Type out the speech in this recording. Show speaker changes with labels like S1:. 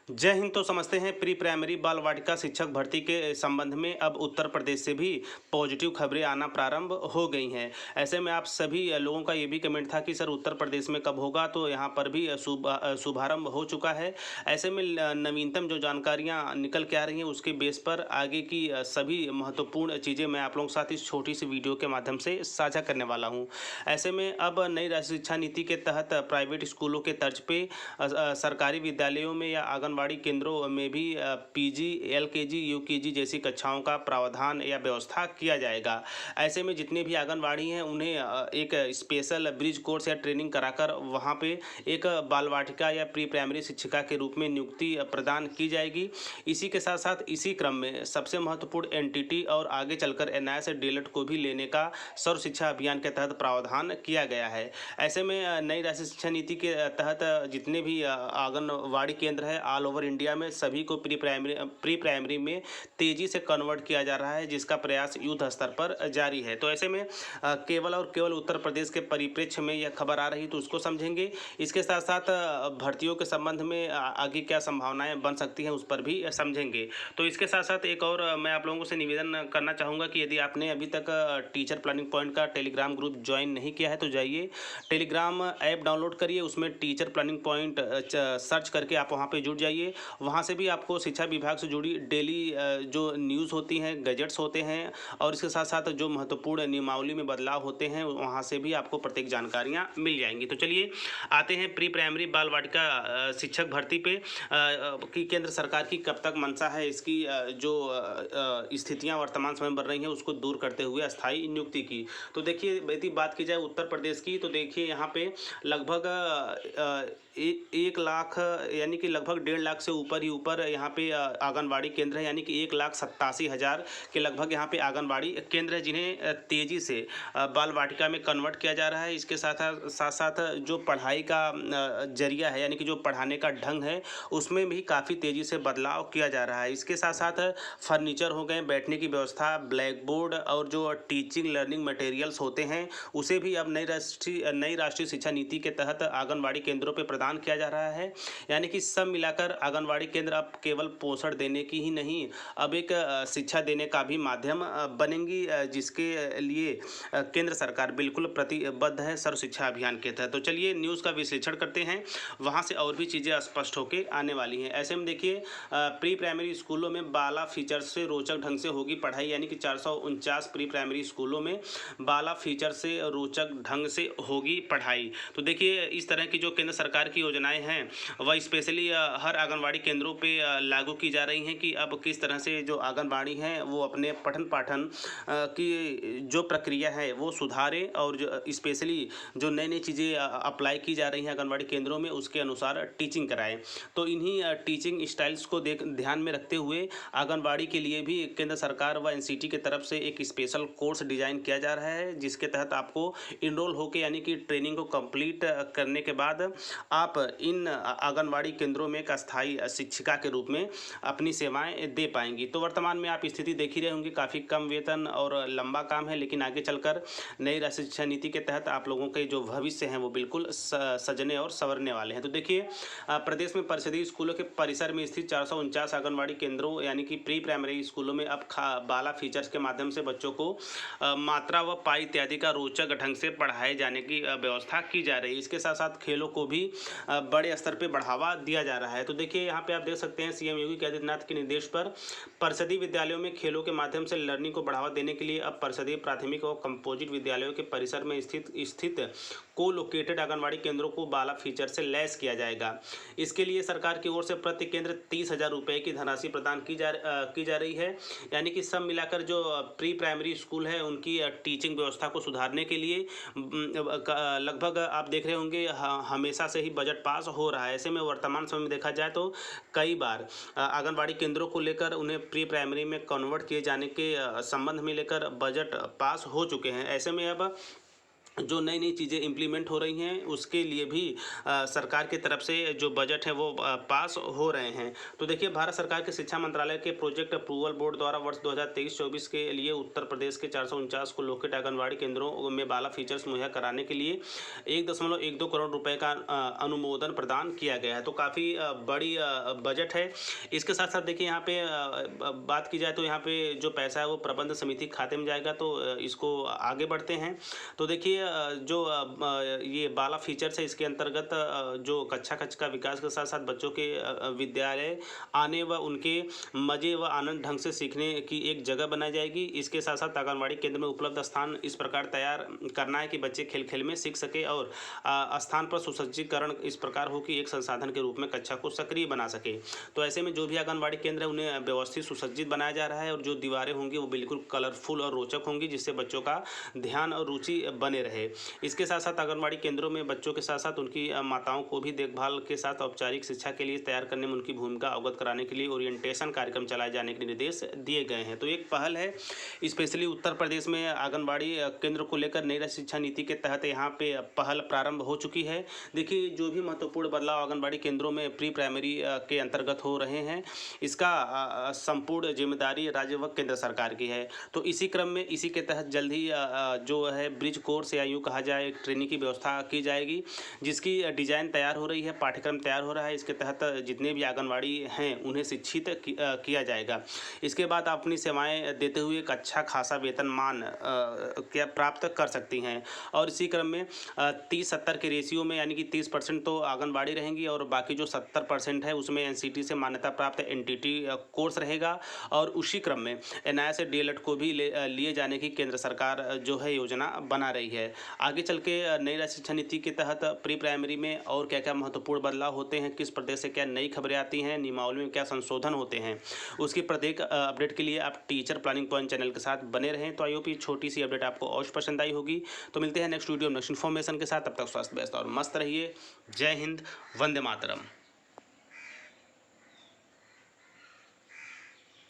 S1: जय हिंद। तो समझते हैं प्री प्राइमरी बाल वाटिका शिक्षक भर्ती के संबंध में अब उत्तर प्रदेश से भी पॉजिटिव खबरें आना प्रारंभ हो गई हैं। ऐसे में आप सभी लोगों का ये भी कमेंट था कि सर उत्तर प्रदेश में कब होगा, तो यहाँ पर भी शुभारंभ हो चुका है। ऐसे में नवीनतम जो जानकारियाँ निकल के आ रही हैं उसके बेस पर आगे की सभी महत्वपूर्ण चीज़ें मैं आप लोगों के साथ इस छोटी सी वीडियो के माध्यम से साझा करने वाला हूँ। ऐसे में अब नई राष्ट्रीय शिक्षा नीति के तहत प्राइवेट स्कूलों के तर्ज पे सरकारी विद्यालयों में या आंगनबाड़ी केंद्रों में भी पीजी, एलकेजी, यूकेजी जैसी कक्षाओं का प्रावधान या व्यवस्था किया जाएगा। ऐसे में जितने भी आंगनबाड़ी हैं उन्हें एक स्पेशल ब्रिज कोर्स या ट्रेनिंग कराकर वहाँ पे एक बाल वाटिका या प्री प्राइमरी शिक्षिका के रूप में नियुक्ति प्रदान की जाएगी। इसी के साथ साथ इसी क्रम में सबसे महत्वपूर्ण एनटीटी और आगे चलकर एनआईए से डीएलएड को भी लेने का सर्व शिक्षा अभियान के तहत प्रावधान किया गया है। ऐसे में नई राष्ट्रीय शिक्षा नीति के तहत जितने भी आंगनवाड़ी केंद्र है ऑल ओवर इंडिया में सभी को प्री प्राइमरी में तेजी से कन्वर्ट किया जा रहा है, जिसका प्रयास युद्ध स्तर पर जारी है। तो ऐसे में केवल और केवल उत्तर प्रदेश के परिप्रेक्ष्य में यह खबर आ रही तो उसको समझेंगे। इसके साथ साथ भर्तियों के संबंध में आगे क्या संभावनाएं बन सकती हैं उस पर भी समझेंगे। तो इसके साथ साथ एक और मैं आप लोगों से निवेदन करना चाहूँगा कि यदि आपने अभी तक टीचर प्लानिंग पॉइंट का टेलीग्राम ग्रुप ज्वाइन नहीं किया है तो जाइए, टेलीग्राम ऐप डाउनलोड करिए, उसमें टीचर प्लानिंग पॉइंट सर्च करके आप वहाँ पे जुड़ जाइए। वहाँ से भी आपको शिक्षा विभाग से जुड़ी डेली जो न्यूज़ होती हैं, गैजेट्स होते हैं और इसके साथ साथ जो महत्वपूर्ण नियमावली में बदलाव होते हैं वहाँ से भी आपको प्रत्येक जानकारियाँ मिल जाएंगी। तो चलिए आते हैं प्री प्राइमरी बाल वाटिका शिक्षक भर्ती पे कि केंद्र सरकार की कब तक मंशा है इसकी जो स्थितियाँ वर्तमान समय में बन रही हैं उसको दूर करते हुए अस्थायी नियुक्ति की। तो देखिए यदि बात की जाए उत्तर प्रदेश की तो देखिए यहाँ पे लगभग 1 लाख यानी कि लगभग 1.5 लाख से ऊपर ही ऊपर यहाँ पे आंगनबाड़ी केंद्र है, यानी कि 1,87,000 के लगभग यहाँ पे आंगनबाड़ी केंद्र है जिन्हें तेज़ी से बाल वाटिका में कन्वर्ट किया जा रहा है। इसके साथ साथ जो पढ़ाई का जरिया है यानी कि जो पढ़ाने का ढंग है उसमें भी काफ़ी तेज़ी से बदलाव किया जा रहा है। इसके साथ साथ फर्नीचर हो गए, बैठने की व्यवस्था, ब्लैक बोर्ड और जो टीचिंग लर्निंग मटेरियल्स होते हैं उसे भी अब नई राष्ट्रीय शिक्षा नीति के तहत आंगनबाड़ी केंद्रों पर प्रदान किया जा रहा है। यानी कि सब मिलाकर आंगनबाड़ी केंद्र अब केवल पोषण देने की ही नहीं, अब एक शिक्षा देने का भी माध्यम बनेंगी, जिसके लिए केंद्र सरकार बिल्कुल प्रतिबद्ध है सर्व शिक्षा अभियान के तहत। तो चलिए न्यूज़ का विश्लेषण करते हैं, वहाँ से और भी चीज़ें स्पष्ट होकर आने वाली हैं। ऐसे में देखिए प्री प्राइमरी स्कूलों में बाला फीचर से रोचक ढंग से होगी पढ़ाई, यानी कि 449 प्री प्राइमरी स्कूलों में बाला फीचर से रोचक ढंग से होगी पढ़ाई। तो देखिए इस तरह की जो केंद्र सरकार की योजनाएं हैं वह स्पेशली हर आंगनबाड़ी केंद्रों पे लागू की जा रही हैं कि अब किस तरह से जो आंगनबाड़ी हैं वो अपने पठन पाठन की जो प्रक्रिया है वो सुधारें और जो स्पेशली जो नई नई चीज़ें अप्लाई की जा रही हैं आंगनबाड़ी केंद्रों में उसके अनुसार टीचिंग कराएं। तो इन्हीं टीचिंग स्टाइल्स को ध्यान में रखते हुए आंगनबाड़ी के लिए भी केंद्र सरकार व एनसीटी की तरफ से एक स्पेशल कोर्स डिज़ाइन किया जा रहा है, जिसके तहत आपको इनरोल होकर यानी कि ट्रेनिंग को कंप्लीट करने के बाद आप इन आंगनबाड़ी केंद्रों में एक अस्थायी शिक्षिका के रूप में अपनी सेवाएं दे पाएंगी। तो वर्तमान में आप स्थिति देख ही रहे होंगे, काफ़ी कम वेतन और लंबा काम है, लेकिन आगे चलकर नई राष्ट्रीय शिक्षा नीति के तहत आप लोगों के जो भविष्य हैं वो बिल्कुल सजने और संवरने वाले हैं। तो देखिए प्रदेश में परिषदीय स्कूलों के परिसर में स्थित 449 आंगनबाड़ी केंद्रों यानी कि प्री प्राइमरी स्कूलों में अब बाला फीचर्स के माध्यम से बच्चों को मात्रा व पाई इत्यादि का रोचक ढंग से पढ़ाए जाने की व्यवस्था की जा रही है। इसके साथ साथ खेलों को भी बड़े स्तर पे बढ़ावा दिया जा रहा है। तो देखिए यहाँ पे आप देख सकते हैं सीएम योगी आदित्यनाथ के निर्देश पर परिषदीय विद्यालयों में खेलों के माध्यम से लर्निंग को बढ़ावा देने के लिए अब परिषदीय प्राथमिक और कंपोजिट विद्यालयों के परिसर में स्थित को लोकेटेड आंगनबाड़ी केंद्रों को बाला फीचर से लैस किया जाएगा। इसके लिए सरकार की ओर से प्रति केंद्र 30,000 रुपये की धनराशि प्रदान की जा रही है। यानी कि सब मिलाकर जो प्री प्राइमरी स्कूल है उनकी टीचिंग व्यवस्था को सुधारने के लिए लगभग आप देख रहे होंगे हमेशा से ही बजट पास हो रहा है। ऐसे में वर्तमान समय में देखा जाए तो कई बार आंगनबाड़ी केंद्रों को लेकर उन्हें प्री प्राइमरी में कन्वर्ट किए जाने के संबंध में लेकर बजट पास हो चुके हैं। ऐसे में अब जो नई नई चीज़ें इम्प्लीमेंट हो रही हैं उसके लिए भी सरकार की तरफ से जो बजट है वो पास हो रहे हैं। तो देखिए, भारत सरकार के शिक्षा मंत्रालय के प्रोजेक्ट अप्रूवल बोर्ड द्वारा वर्ष 2023-24 के लिए उत्तर प्रदेश के 449 को लोकेट आंगनबाड़ी केंद्रों में बाला फीचर्स मुहैया कराने के लिए 1.12 करोड़ रुपए का अनुमोदन प्रदान किया गया है। तो काफ़ी बड़ी बजट है। इसके साथ साथ देखिए, यहाँ पे बात की जाए तो यहाँ पे जो पैसा है वो प्रबंध समिति के खाते में जाएगा। तो इसको आगे बढ़ते हैं। तो देखिए, जो ये बाला फीचर्स है, इसके अंतर्गत जो कक्षा का विकास के साथ साथ बच्चों के विद्यालय आने व उनके मज़े व आनंद ढंग से सीखने की एक जगह बनाई जाएगी। इसके साथ साथ आंगनबाड़ी केंद्र में उपलब्ध स्थान इस प्रकार तैयार करना है कि बच्चे खेल खेल में सीख सके और स्थान पर सुसज्जीकरण इस प्रकार हो कि एक संसाधन के रूप में कक्षा को सक्रिय बना सके। तो ऐसे में जो भी आंगनबाड़ी केंद्र है उन्हें व्यवस्थित सुसज्जित बनाया जा रहा है और जो दीवारें होंगी वो बिल्कुल कलरफुल और रोचक होंगी, जिससे बच्चों का ध्यान और रुचि बने रहे। इसके साथ साथ आंगनबाड़ी केंद्रों में बच्चों के साथ साथ उनकी माताओं को भी देखभाल के साथ औपचारिक शिक्षा के लिए तैयार करने में उनकी भूमिका अवगत कराने के लिए ओरिएंटेशन कार्यक्रम चलाए जाने के निर्देश दिए गए हैं। तो एक पहल है, स्पेशली उत्तर प्रदेश में आंगनबाड़ी केंद्र को लेकर नई शिक्षा नीति के तहत यहाँ पे पहल प्रारंभ हो चुकी है। देखिए, जो भी महत्वपूर्ण बदलाव आंगनबाड़ी केंद्रों में प्री प्राइमरी के अंतर्गत हो रहे हैं, इसका संपूर्ण जिम्मेदारी राज्य व केंद्र सरकार की है। तो इसी क्रम में इसी के तहत जल्द ही जो है ब्रिज कोर्स या यूँ कहा जाए एक ट्रेनिंग की व्यवस्था की जाएगी, जिसकी डिज़ाइन तैयार हो रही है, पाठ्यक्रम तैयार हो रहा है। इसके तहत जितने भी आंगनबाड़ी हैं उन्हें शिक्षित किया जाएगा। इसके बाद आप अपनी सेवाएं देते हुए एक अच्छा खासा वेतनमान क्या प्राप्त कर सकती हैं। और इसी क्रम में 30-70 के रेशियो में, यानी कि 30% तो आंगनबाड़ी रहेंगी और बाकी जो 70% है उसमें एनसीटी से मान्यता प्राप्त एनटीटी कोर्स रहेगा। और उसी क्रम में एनआईए से डीएलएड को भी लिए जाने की केंद्र सरकार जो है योजना बना रही है। आगे चल के नई शिक्षा नीति के तहत प्री प्राइमरी में और क्या क्या महत्वपूर्ण बदलाव होते हैं, किस प्रदेश से क्या नई खबरें आती हैं, नियमावली में क्या संशोधन होते हैं, उसकी प्रत्येक अपडेट के लिए आप टीचर प्लानिंग पॉइंट चैनल के साथ बने रहें। तो आई होप ये छोटी सी अपडेट आपको अवश्य पसंद आई होगी। तो मिलते हैं नेक्स्ट वीडियो नेक्स्ट इन्फॉर्मेशन के साथ। तब तक स्वस्थ व्यस्त और मस्त रहिए। जय हिंद, वंदे मातरम।